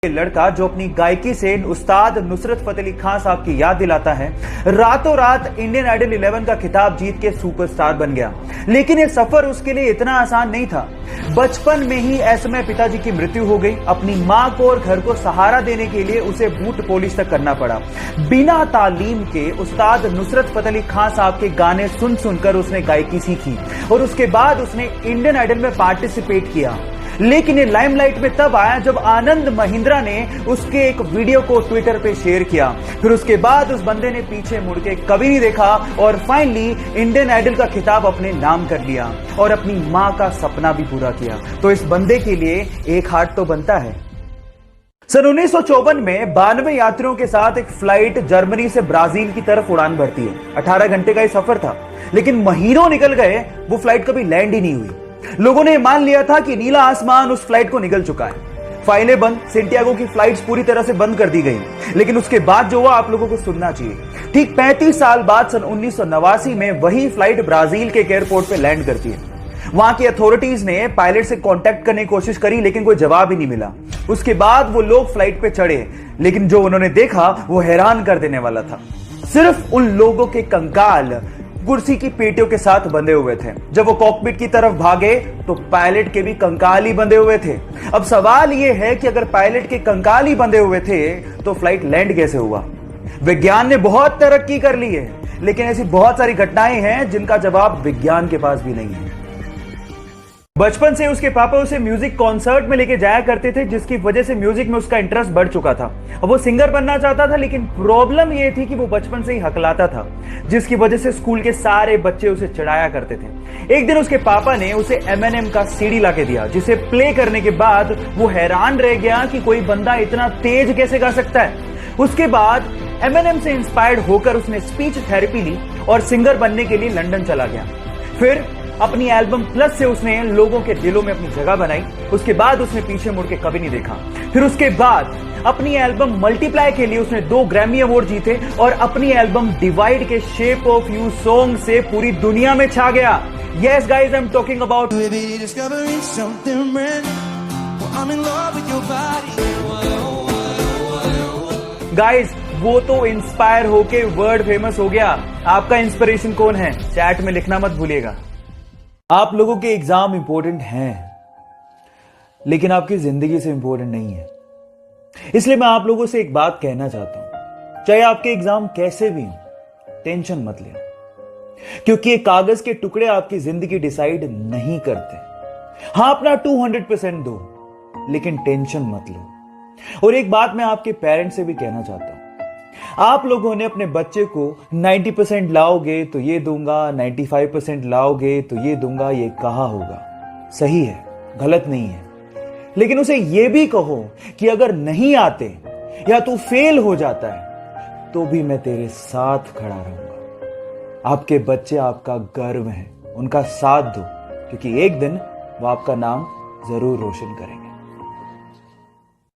लड़का जो अपनी गायकी से उस्ताद नुसरत फतेह अली खान साहब की याद दिलाता है, रातों रात इंडियन आइडल 11 का खिताब जीत के सुपरस्टार बन गया। लेकिन यह सफर उसके लिए इतना आसान नहीं था। बचपन में ही ऐसे में पिताजी की मृत्यु हो गई। अपनी मां को और घर को सहारा देने के लिए उसे बूट पॉलिश तक करना पड़ा। बिना तालीम के उस्ताद नुसरत फतेह अली खान साहब के गाने सुन सुनकर उसने गायकी सीखी और उसके बाद उसने इंडियन आइडल में पार्टिसिपेट किया। लेकिन ये लाइमलाइट में तब आया जब आनंद महिंद्रा ने उसके एक वीडियो को ट्विटर पे शेयर किया। फिर उसके बाद उस बंदे ने पीछे मुड़ के कभी नहीं देखा और फाइनली इंडियन आइडल का खिताब अपने नाम कर लिया और अपनी मां का सपना भी पूरा किया। तो इस बंदे के लिए एक हार्ट तो बनता है। सन 1954 में 92 यात्रियों के साथ एक फ्लाइट जर्मनी से ब्राजील की तरफ उड़ान भरती है। 18 घंटे का ये सफर था, लेकिन महीनों निकल गए, वो फ्लाइट कभी लैंड ही नहीं हुई। लोगों ने मान लिया था कि नीला आसमान उस फ्लाइट को निगल चुका है। फाइलें बंद, सेंटियागो की फ्लाइट्स पूरी तरह से बंद कर दी गई। लेकिन उसके बाद जो हुआ आप लोगों को सुनना चाहिए। ठीक 35 साल बाद सन 1989 में वही फ्लाइट ब्राजील के एयरपोर्ट पे लैंड करती है। वहां की अथॉरिटीज ने पायलट से कांटेक्ट करने की कोशिश करी, लेकिन कोई जवाब ही नहीं मिला। उसके बाद वो लोग फ्लाइट पे चढ़े, लेकिन जो उन्होंने देखा वो हैरान कर देने वाला था। सिर्फ उन लोगों के कंकाल कुर्सी की पेटियों के साथ बंधे हुए थे। जब वो कॉकपिट की तरफ भागे तो पायलट के भी कंकाल ही बंधे हुए थे। अब सवाल यह है कि अगर पायलट के कंकाल ही बंधे हुए थे तो फ्लाइट लैंड कैसे हुआ? विज्ञान ने बहुत तरक्की कर ली है, लेकिन ऐसी बहुत सारी घटनाएं हैं जिनका जवाब विज्ञान के पास भी नहीं है। बचपन से उसके पापा उसे म्यूजिक कॉन्सर्ट में लेके जाया करते थे, जिसकी वजह से म्यूजिक में उसका इंटरेस्ट बढ़ चुका था। अब वो सिंगर बनना चाहता था, लेकिन प्रॉब्लम ये थी कि वो बचपन से ही हकलाता था, जिसकी वजह से स्कूल के सारे बच्चे उसे चिढ़ाया करते थे। एक दिन उसके पापा ने उसे एमएनएम का सीडी लाके दिया, जिसे प्ले करने के बाद वो हैरान रह गया कि कोई बंदा इतना तेज कैसे गा सकता है। उसके बाद एमएनएम से इंस्पायर्ड होकर उसने स्पीच थेरेपी ली और सिंगर बनने के लिए लंदन चला गया। फिर अपनी एल्बम प्लस से उसने लोगों के दिलों में अपनी जगह बनाई। उसके बाद उसने पीछे मुड़ के कभी नहीं देखा। फिर उसके बाद अपनी एल्बम मल्टीप्लाई के लिए उसने 2 ग्रैमी अवार्ड जीते और अपनी एल्बम डिवाइड के शेप ऑफ यू सॉन्ग से पूरी दुनिया में छा गया। Yes guys, I am talking about guys. वो तो इंस्पायर होके वर्ल्ड फेमस हो गया। आपका इंस्पिरेशन कौन है? चैट में लिखना मत भूलिएगा। आप लोगों के एग्जाम इंपॉर्टेंट हैं, लेकिन आपकी जिंदगी से इंपॉर्टेंट नहीं है। इसलिए मैं आप लोगों से एक बात कहना चाहता हूं, चाहे आपके एग्जाम कैसे भी हो, टेंशन मत लेना, क्योंकि ये कागज के टुकड़े आपकी जिंदगी डिसाइड नहीं करते। हां, अपना 200% दो, लेकिन टेंशन मत लो। और एक बात मैं आपके पेरेंट्स से भी कहना चाहता हूं, आप लोगों ने अपने बच्चे को 90% लाओगे तो ये दूंगा, 95% लाओगे तो ये दूंगा, ये कहा होगा। सही है, गलत नहीं है, लेकिन उसे ये भी कहो कि अगर नहीं आते या तू फेल हो जाता है तो भी मैं तेरे साथ खड़ा रहूंगा। आपके बच्चे आपका गर्व हैं, उनका साथ दो, क्योंकि एक दिन वो आपका नाम जरूर रोशन करेंगे।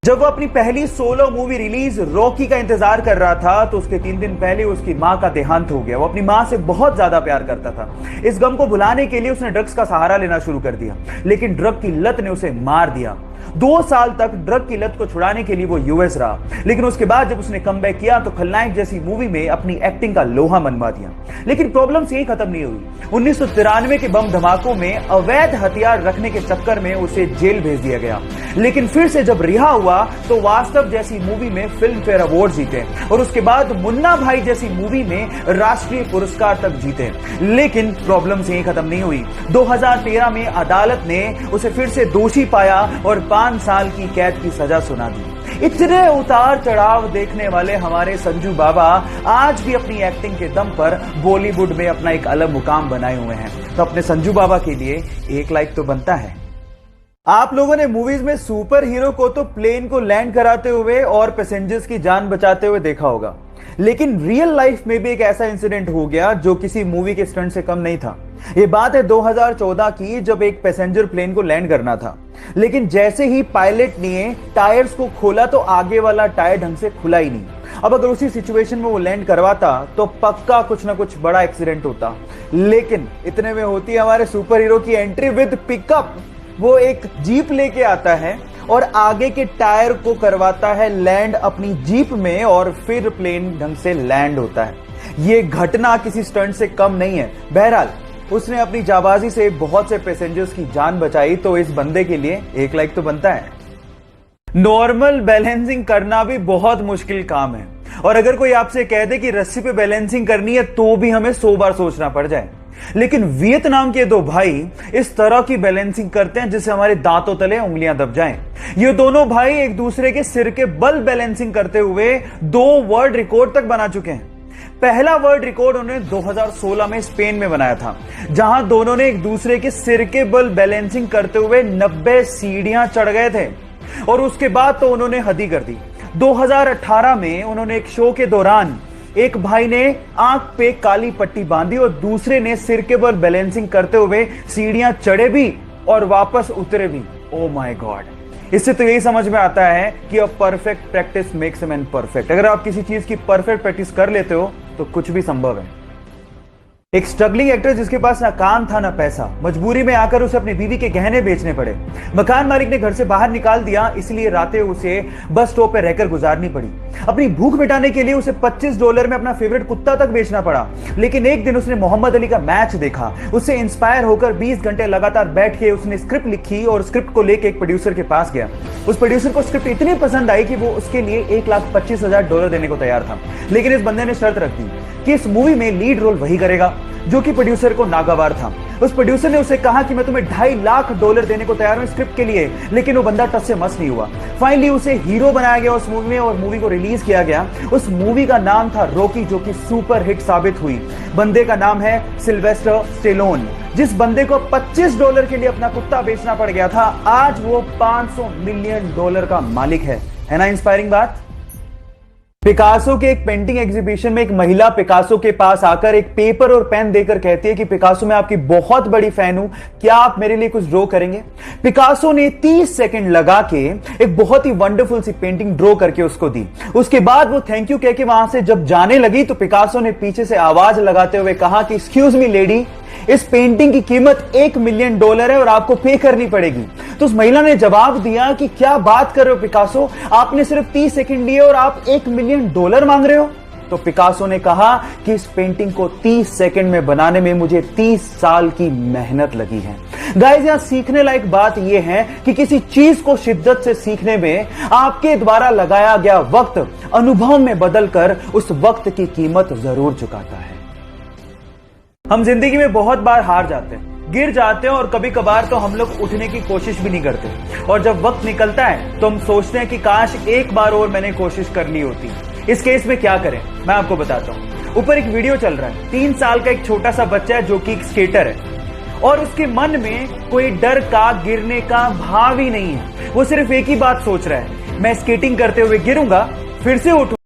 जब वो अपनी पहली सोलो मूवी रिलीज रॉकी का इंतजार कर रहा था तो उसके 3 दिन पहले उसकी मां का देहांत हो गया। वो अपनी मां से बहुत ज्यादा प्यार करता था। इस गम को भुलाने के लिए उसने ड्रग्स का सहारा लेना शुरू कर दिया, लेकिन ड्रग की लत ने उसे मार दिया। 2 साल तक ड्रग की लत को छुड़ाने के लिए वो यूएस रहा, लेकिन उसके बाद जब उसने कमबैक किया तो खलनायक जैसी मूवी में अपनी एक्टिंग का लोहा मनवा दिया। लेकिन प्रॉब्लम्स यही खत्म नहीं हुई। 1993 के बम धमाकों में अवैध हथियार रखने के चक्कर में उसे जेल भेज दिया गया, लेकिन फिर से जब रिहा हुआ तो वास्तव जैसी मूवी में फिल्म फेयर अवार्ड जीते और उसके बाद मुन्ना भाई जैसी मूवी में राष्ट्रीय पुरस्कार तक जीते। लेकिन प्रॉब्लम्स यही खत्म नहीं हुई। 2013 में अदालत ने उसे फिर से दोषी पाया और 5 साल की कैद की सजा सुना दी। इतने उतार चढ़ाव देखने वाले हमारे संजू बाबा आज भी अपनी एक्टिंग के दम पर बॉलीवुड में अपना एक अलग मुकाम बनाए हुए हैं। तो अपने संजू बाबा के लिए एक लाइक तो बनता है। आप लोगों ने मूवीज में सुपर हीरो को तो प्लेन को लैंड कराते हुए और पैसेंजर्स की जान बचाते हुए देखा होगा, लेकिन रियल लाइफ में भी एक ऐसा इंसिडेंट हो गया जो किसी मूवी के स्टंट से कम नहीं था। यह बात है 2014 की, जब एक पैसेंजर प्लेन को लैंड करना था, लेकिन जैसे ही पायलट ने टायर्स को खोला तो आगे वाला टायर ढंग से खुला ही नहीं। अब अगर उसी सिचुएशन में वो लैंड करवाता तो पक्का कुछ ना कुछ बड़ा एक्सीडेंट होता। लेकिन इतने में होती है हमारे सुपर हीरो की एंट्री विद पिकअप। वो एक जीप लेके आता है और आगे के टायर को करवाता है लैंड अपनी जीप में और फिर प्लेन ढंग से लैंड होता है। यह घटना किसी स्टंट से कम नहीं है। बहरहाल उसने अपनी जाबाजी से बहुत से पैसेंजर्स की जान बचाई, तो इस बंदे के लिए 1 लाइक तो बनता है। नॉर्मल बैलेंसिंग करना भी बहुत मुश्किल काम है, और अगर कोई आपसे कह दे कि रस्सी पे बैलेंसिंग करनी है तो भी हमें 100 बार सोचना पड़ जाए। लेकिन वियतनाम के 2 भाई इस तरह की बैलेंसिंग करते हैं जिससे हमारे दांतों तले उंगलियां दब जाएं। ये दोनों भाई एक दूसरे के सिर के बल बैलेंसिंग करते हुए 2 वर्ल्ड रिकॉर्ड तक बना चुके हैं। पहला वर्ल्ड रिकॉर्ड उन्होंने 2016 में स्पेन में बनाया था, जहां दोनों ने एक दूसरे के सिर के बल बैलेंसिंग करते हुए 90 सीढ़ियां चढ़ गए थे, और उसके बाद तो उन्होंने हद ही कर दी। 2018 में उन्होंने एक शो के दौरान एक भाई ने आंख पे काली पट्टी बांधी और दूसरे ने सिर के बल बैलेंसिंग करते हुए सीढ़ियां चढ़े भी और वापस उतरे भी। ओ माय गॉड, इससे तो यही समझ में आता है कि a perfect practice makes a man perfect. अगर आप किसी चीज की परफेक्ट प्रैक्टिस कर लेते हो तो कुछ भी संभव है। एक स्ट्रगलिंग एक्टर जिसके पास ना काम था ना पैसा, मजबूरी में आकर उसे अपनी बीवी के गहने बेचने पड़े। मकान मालिक ने घर से बाहर निकाल दिया, इसलिए रातें उसे बस स्टॉप पर रहकर गुजारनी पड़ी। अपनी भूख मिटाने के लिए उसे $25 में अपना फेवरेट कुत्ता तक बेचना पड़ा। लेकिन एक दिन उसने मोहम्मद अली का मैच देखा, उससे इंस्पायर होकर 20 घंटे लगातार बैठ के उसने स्क्रिप्ट लिखी और स्क्रिप्ट को लेकर एक प्रोड्यूसर के पास गया। उस प्रोड्यूसर को स्क्रिप्ट इतनी पसंद आई कि वो उसके लिए $1,25,000 देने को तैयार था। लेकिन इस बंदे ने शर्त रख दी कि इस मूवी में लीड रोल वही करेगा, जो कि प्रोड्यूसर को नागवार था। उस प्रोड्यूसर ने उसे कहा कि मैं तुम्हें $2.5 लाख देने को तैयार हूं स्क्रिप्ट के लिए, लेकिन वो बंदा टस से मस नहीं हुआ। फाइनली उसे हीरो बनाया गया उस मूवी में और मूवी को रिलीज किया गया। उस मूवी का नाम था रॉकी, जो कि सुपर हिट साबित हुई। बंदे का नाम है सिल्वेस्टर स्टेलोन। जिस बंदे को $25 के लिए अपना कुत्ता बेचना पड़ गया था, आज वो $500 मिलियन का मालिक है ना इंस्पायरिंग बात। पिकासो के एक पेंटिंग एग्जीबिशन में एक महिला पिकासो के पास आकर एक पेपर और पेन देकर कहती है कि पिकासो मैं आपकी बहुत बड़ी फैन हूं, क्या आप मेरे लिए कुछ ड्रॉ करेंगे। पिकासो ने 30 सेकंड लगा के एक बहुत ही वंडरफुल सी पेंटिंग ड्रॉ करके उसको दी। उसके बाद वो थैंक यू कह के वहां से जब जाने लगी तो पिकासो ने पीछे से आवाज लगाते हुए कहा कि एक्सक्यूज मी लेडी, इस पेंटिंग की कीमत $1 मिलियन है और आपको पे करनी पड़ेगी। तो उस महिला ने जवाब दिया कि क्या बात कर रहे हो पिकासो, आपने सिर्फ 30 सेकंड लिए और आप $1 मिलियन मांग रहे हो। तो पिकासो ने कहा कि इस पेंटिंग को 30 सेकंड में बनाने में मुझे 30 साल की मेहनत लगी है। गाइस, यहां सीखने लायक बात यह है कि किसी चीज को शिद्दत से सीखने में आपके द्वारा लगाया गया वक्त अनुभव में बदलकर उस वक्त की कीमत जरूर चुकाता है। हम जिंदगी में बहुत बार हार जाते हैं, गिर जाते हैं और कभी कभार तो हम लोग उठने की कोशिश भी नहीं करते। और जब वक्त निकलता है तो हम सोचते हैं कि काश एक बार और मैंने कोशिश कर ली होती। इस केस में क्या करें मैं आपको बताता हूं। ऊपर एक वीडियो चल रहा है, 3 साल का एक छोटा सा बच्चा है जो कि एक स्केटर है और उसके मन में कोई डर का गिरने का भाव ही नहीं है। वो सिर्फ एक ही बात सोच रहा है, मैं स्केटिंग करते हुए गिरूंगा, फिर से उठूंगा।